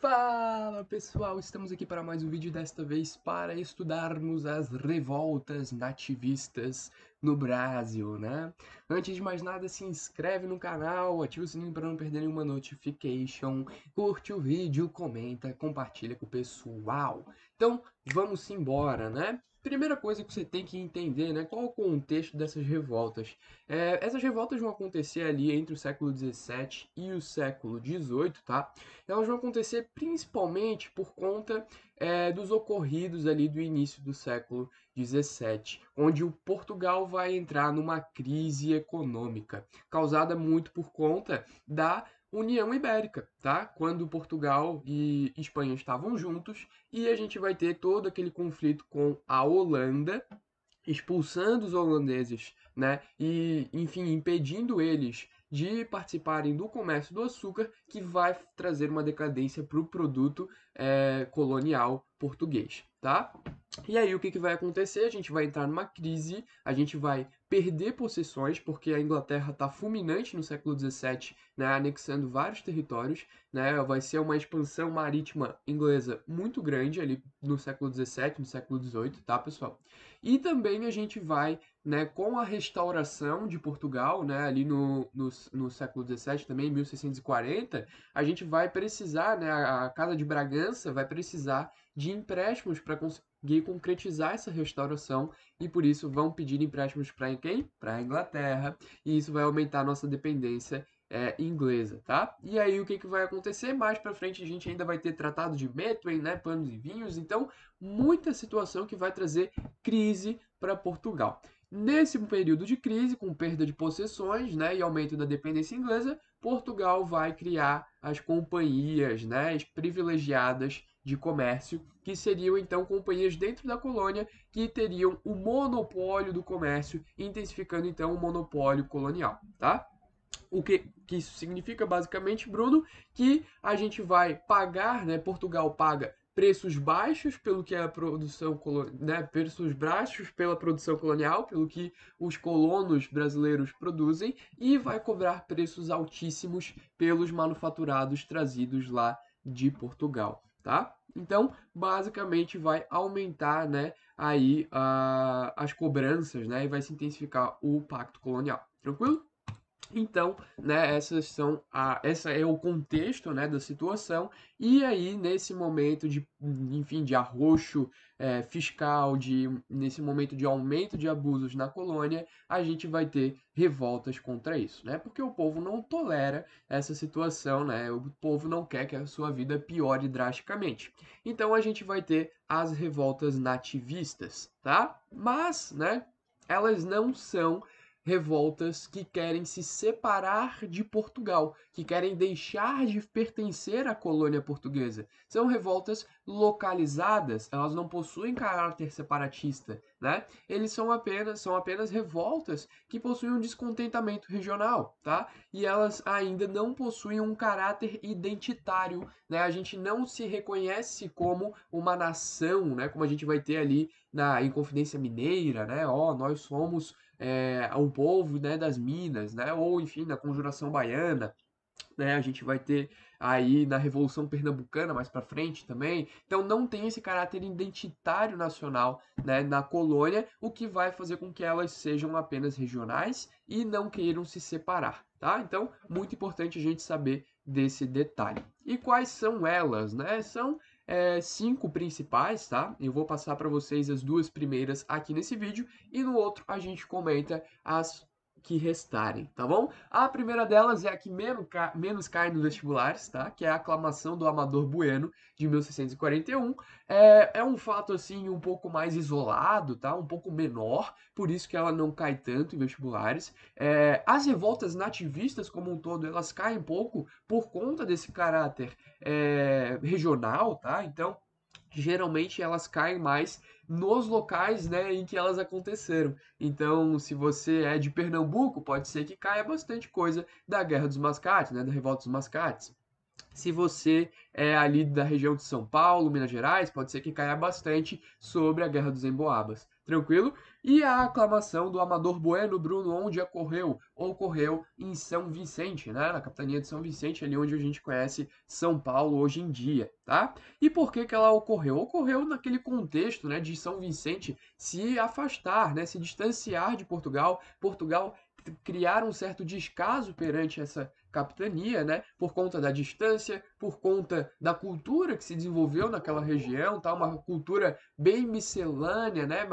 Fala pessoal, estamos aqui para mais um vídeo, desta vez para estudarmos as revoltas nativistas no Brasil, né? Antes de mais nada, se inscreve no canal, ativa o sininho para não perder nenhuma notification, curte o vídeo, comenta, compartilha com o pessoal. Então, vamos embora, né? Primeira coisa que você tem que entender, né? Qual é o contexto dessas revoltas? Essas revoltas vão acontecer ali entre o século XVII e o século XVIII, tá? Elas vão acontecer principalmente por conta dos ocorridos ali do início do século XVII, onde o Portugal vai entrar numa crise econômica, causada muito por conta da União Ibérica, tá? Quando Portugal e Espanha estavam juntos, e a gente vai ter todo aquele conflito com a Holanda, expulsando os holandeses, né? E, enfim, impedindo eles de participarem do comércio do açúcar, que vai trazer uma decadência para o produto colonial português, tá? E aí, o que vai acontecer? A gente vai entrar numa crise, a gente vai perder possessões, porque a Inglaterra está fulminante no século XVII, né, anexando vários territórios, né, vai ser uma expansão marítima inglesa muito grande ali no século XVII, no século XVIII, tá, pessoal? E também a gente vai, né, com a restauração de Portugal, né, ali no século XVII, também em 1640, a gente vai precisar, né, a Casa de Bragança vai precisar de empréstimos para conseguir concretizar essa restauração e por isso vão pedir empréstimos para quem? Para a Inglaterra, e isso vai aumentar a nossa dependência inglesa, tá? E aí o que vai acontecer? Mais para frente a gente ainda vai ter tratado de Methuen, né, panos e vinhos, então muita situação que vai trazer crise para Portugal. Nesse período de crise, com perda de possessões, né, e aumento da dependência inglesa, Portugal vai criar as companhias, né, as privilegiadas de comércio, que seriam então companhias dentro da colônia que teriam o monopólio do comércio, intensificando então o monopólio colonial, tá? O que isso significa basicamente, Bruno, que a gente vai pagar, né? Portugal paga preços baixos pelo que a produção, né, preços baixos pela produção colonial, pelo que os colonos brasileiros produzem, e vai cobrar preços altíssimos pelos manufaturados trazidos lá de Portugal, tá? Então, basicamente vai aumentar, né, aí as cobranças, né, e vai se intensificar o pacto colonial. Tranquilo? Então, né, essa é o contexto, né, da situação, e aí nesse momento de, enfim, de arroxo fiscal, nesse momento de aumento de abusos na colônia, a gente vai ter revoltas contra isso, né, porque o povo não tolera essa situação, né, o povo não quer que a sua vida piore drasticamente. Então a gente vai ter as revoltas nativistas, tá? Mas, né, elas não são revoltas que querem se separar de Portugal, que querem deixar de pertencer à colônia portuguesa. São revoltas localizadas, elas não possuem caráter separatista, né? Eles são apenas revoltas que possuem um descontentamento regional, tá? E elas ainda não possuem um caráter identitário, né? A gente não se reconhece como uma nação, né? Como a gente vai ter ali na Inconfidência Mineira, né? Ó, nós somos o povo, né, das Minas, né, ou enfim, na Conjuração Baiana, né, a gente vai ter aí na Revolução Pernambucana mais para frente também. Então não tem esse caráter identitário nacional, né, na colônia, o que vai fazer com que elas sejam apenas regionais e não queiram se separar, tá? Então, muito importante a gente saber desse detalhe. E quais são elas, né? São cinco principais, tá? Eu vou passar para vocês as duas primeiras aqui nesse vídeo e no outro a gente comenta as que restarem, tá bom? A primeira delas é a que menos cai nos vestibulares, tá? Que é a aclamação do Amador Bueno, de 1641. É um fato, assim, um pouco mais isolado, tá? Um pouco menor, por isso que ela não cai tanto em vestibulares. As revoltas nativistas, como um todo, elas caem um pouco por conta desse caráter regional, tá? Então, geralmente elas caem mais nos locais, né, em que elas aconteceram. Então, se você é de Pernambuco, pode ser que caia bastante coisa da Guerra dos Mascates, né, da Revolta dos Mascates. Se você é ali da região de São Paulo, Minas Gerais, pode ser que caia bastante sobre a Guerra dos Emboabas. Tranquilo? E a aclamação do Amador Bueno, Bruno, onde ocorreu? Ocorreu em São Vicente, né? Na capitania de São Vicente, ali onde a gente conhece São Paulo hoje em dia, tá? E por que que ela ocorreu? Ocorreu naquele contexto, né, de São Vicente se afastar, né, se distanciar de Portugal. Portugal criar um certo descaso perante essa capitania, né, por conta da distância, por conta da cultura que se desenvolveu naquela região, tá, uma cultura bem miscelânea, né,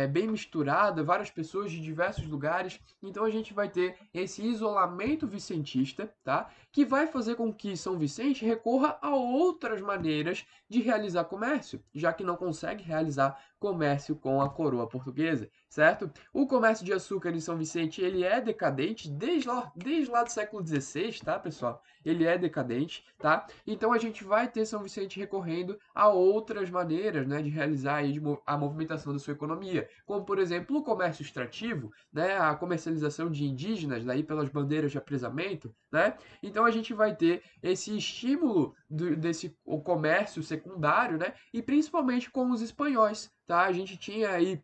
bem misturada, várias pessoas de diversos lugares. Então a gente vai ter esse isolamento vicentista, tá, que vai fazer com que São Vicente recorra a outras maneiras de realizar comércio, já que não consegue realizar comércio com a coroa portuguesa, certo? O comércio de açúcar em São Vicente, ele é decadente desde lá do século XVI, tá, pessoal? Ele é decadente, tá? Então a gente vai ter São Vicente recorrendo a outras maneiras, né, de realizar aí a movimentação da sua economia, como por exemplo o comércio extrativo, né, a comercialização de indígenas daí pelas bandeiras de apresamento, né? Então a gente vai ter esse estímulo desse o comércio secundário, né? E principalmente com os espanhóis, tá? A gente tinha aí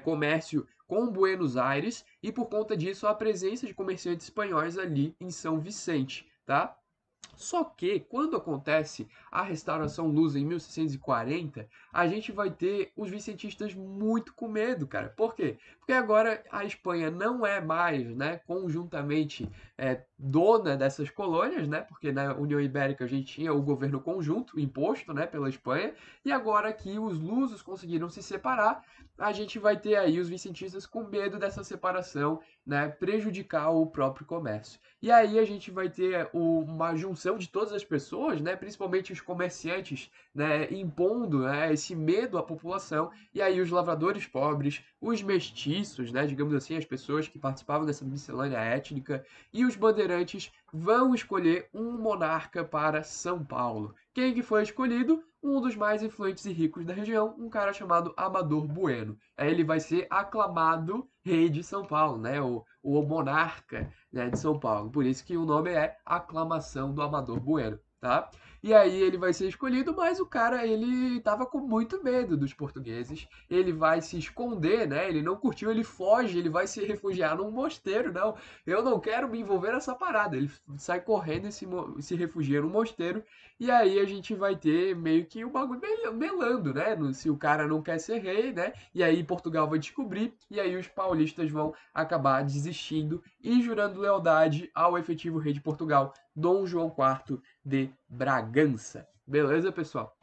comércio com Buenos Aires e por conta disso a presença de comerciantes espanhóis ali em São Vicente, tá? Só que, quando acontece a restauração lusa em 1640, a gente vai ter os vicentistas muito com medo, cara. Por quê? Porque agora a Espanha não é mais, né, conjuntamente dona dessas colônias, né? Porque na União Ibérica a gente tinha o governo conjunto imposto, né, pela Espanha, e agora que os lusos conseguiram se separar, a gente vai ter aí os vicentistas com medo dessa separação, né, prejudicar o próprio comércio. E aí a gente vai ter uma junção de todas as pessoas, né, principalmente os comerciantes, né, impondo, né, esse medo à população, e aí os lavradores pobres, os mestiços, né, digamos assim, as pessoas que participavam dessa miscelânea étnica, e os bandeirantes vão escolher um monarca para São Paulo. Quem que foi escolhido? Um dos mais influentes e ricos da região, um cara chamado Amador Bueno. Aí ele vai ser aclamado rei de São Paulo, né, o monarca, né, de São Paulo. Por isso que o nome é Aclamação do Amador Bueno, tá? E aí ele vai ser escolhido, mas o cara, ele tava com muito medo dos portugueses. Ele vai se esconder, né? Ele não curtiu, ele foge, ele vai se refugiar num mosteiro. Não, eu não quero me envolver nessa parada. Ele sai correndo e se refugia num mosteiro. E aí a gente vai ter meio que o bagulho melando, né? Se o cara não quer ser rei, né? E aí Portugal vai descobrir, e aí os paulistas vão acabar desistindo e jurando lealdade ao efetivo rei de Portugal, Dom João IV de Bragança. Beleza, pessoal?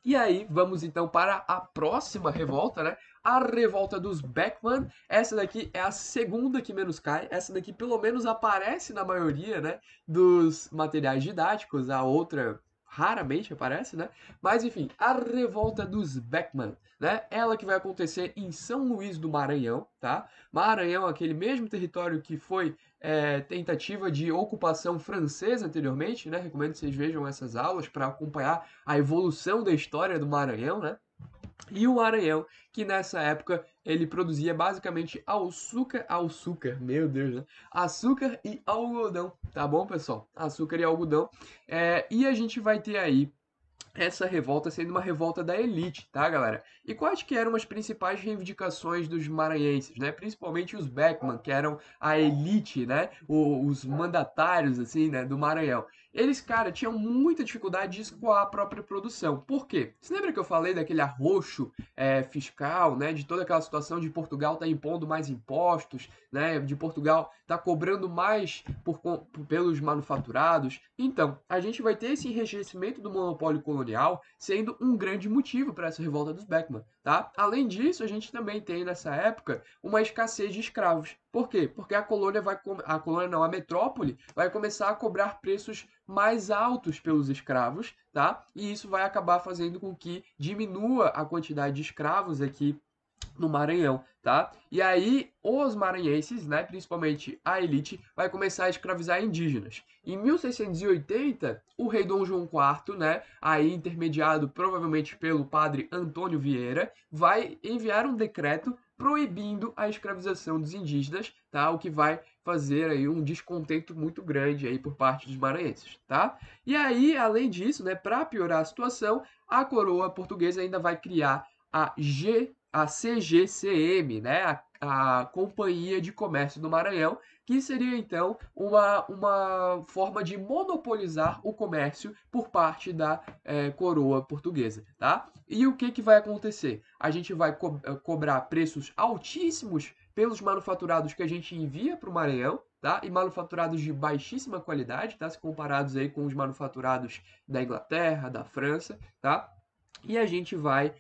E aí, vamos então para a próxima revolta, né? A revolta dos Beckman. Essa daqui é a segunda que menos cai. Essa daqui pelo menos aparece na maioria, né, dos materiais didáticos. A outra raramente aparece, né? Mas enfim, a revolta dos Beckman, né? Ela que vai acontecer em São Luís do Maranhão, tá? Maranhão, aquele mesmo território que foi tentativa de ocupação francesa anteriormente, né? Recomendo que vocês vejam essas aulas para acompanhar a evolução da história do Maranhão, né? E o Maranhão, que nessa época ele produzia basicamente açúcar, meu Deus, né? Açúcar e algodão, tá bom, pessoal? Açúcar e algodão. E a gente vai ter aí essa revolta sendo uma revolta da elite, tá, galera? E quais que eram as principais reivindicações dos maranhenses, né? Principalmente os Beckman, que eram a elite, né? Os mandatários, assim, né, do Maranhão. Eles, cara, tinham muita dificuldade de escoar a própria produção. Por quê? Você lembra que eu falei daquele arroxo fiscal, né? De toda aquela situação de Portugal tá impondo mais impostos, né? De Portugal tá cobrando mais pelos manufaturados. Então, a gente vai ter esse enrijecimento do monopólio colonial sendo um grande motivo para essa revolta dos Beckman, tá? Além disso, a gente também tem nessa época uma escassez de escravos. Por quê? Porque a metrópole vai começar a cobrar preços mais altos pelos escravos, tá? E isso vai acabar fazendo com que diminua a quantidade de escravos aqui no Maranhão, tá? E aí os maranhenses, né, principalmente a elite, vai começar a escravizar indígenas. Em 1680, o rei Dom João IV, né, aí intermediado provavelmente pelo padre Antônio Vieira, vai enviar um decreto proibindo a escravização dos indígenas, tá? O que vai fazer aí um descontento muito grande aí por parte dos maranhenses, tá? E aí, além disso, né, para piorar a situação, a coroa portuguesa ainda vai criar a a CGCM, né, a Companhia de Comércio do Maranhão, que seria então uma forma de monopolizar o comércio por parte da coroa portuguesa, tá? E o que vai acontecer? A gente vai cobrar preços altíssimos pelos manufaturados que a gente envia para o Maranhão, tá? E manufaturados de baixíssima qualidade, tá? Se comparados aí com os manufaturados da Inglaterra, da França, tá? E a gente vai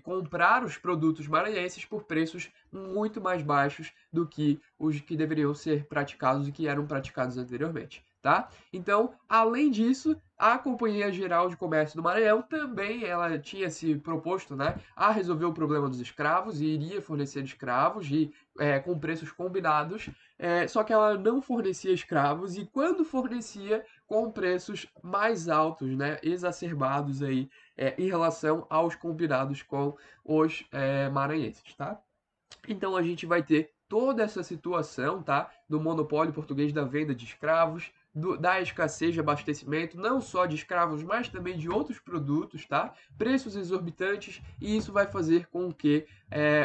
comprar os produtos maranhenses por preços muito mais baixos do que os que deveriam ser praticados e que eram praticados anteriormente, tá? Então, além disso, a Companhia Geral de Comércio do Maranhão também ela tinha se proposto, né, a resolver o problema dos escravos e iria fornecer escravos com preços combinados, só que ela não fornecia escravos e quando fornecia com preços mais altos, né, exacerbados aí em relação aos combinados com os maranhenses, tá? Então a gente vai ter toda essa situação, tá? Do monopólio português da venda de escravos, da escassez de abastecimento, não só de escravos, mas também de outros produtos, tá? Preços exorbitantes, e isso vai fazer com que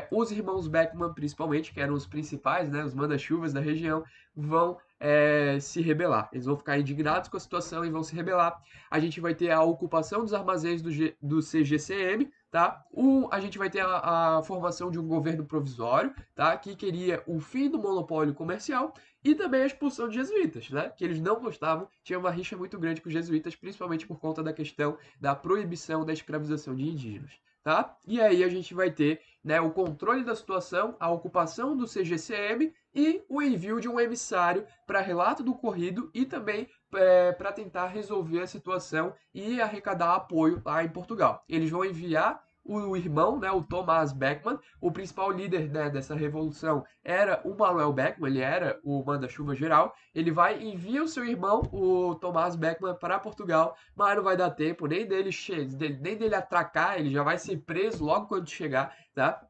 os irmãos Beckman, principalmente, que eram os principais, né, os manda-chuvas da região, vão se rebelar. Eles vão ficar indignados com a situação e vão se rebelar. A gente vai ter a ocupação dos armazéns do CGCM, tá? A gente vai ter a formação de um governo provisório, tá? Que queria o fim do monopólio comercial e também a expulsão de jesuítas, né? Que eles não gostavam, tinha uma rixa muito grande com os jesuítas, principalmente por conta da questão da proibição da escravização de indígenas, tá? E aí a gente vai ter, né, o controle da situação, a ocupação do CGCM e o envio de um emissário para relato do ocorrido e também para tentar resolver a situação e arrecadar apoio lá em Portugal. Eles vão enviar o irmão, né, o Thomas Beckman, o principal líder, né, dessa revolução era o Manuel Beckman, ele era o manda-chuva geral. Ele vai envia o seu irmão, o Thomas Beckman, para Portugal, mas não vai dar tempo nem dele atracar, ele já vai ser preso logo quando chegar, tá?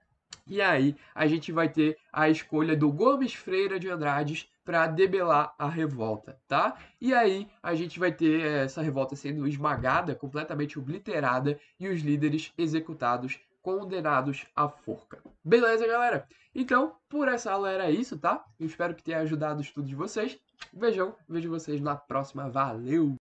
E aí a gente vai ter a escolha do Gomes Freira de Andrades para debelar a revolta, tá? E aí a gente vai ter essa revolta sendo esmagada, completamente obliterada e os líderes executados, condenados à forca. Beleza, galera? Então, por essa aula era isso, tá? Eu espero que tenha ajudado o estudo de vocês. Vejo vocês na próxima. Valeu!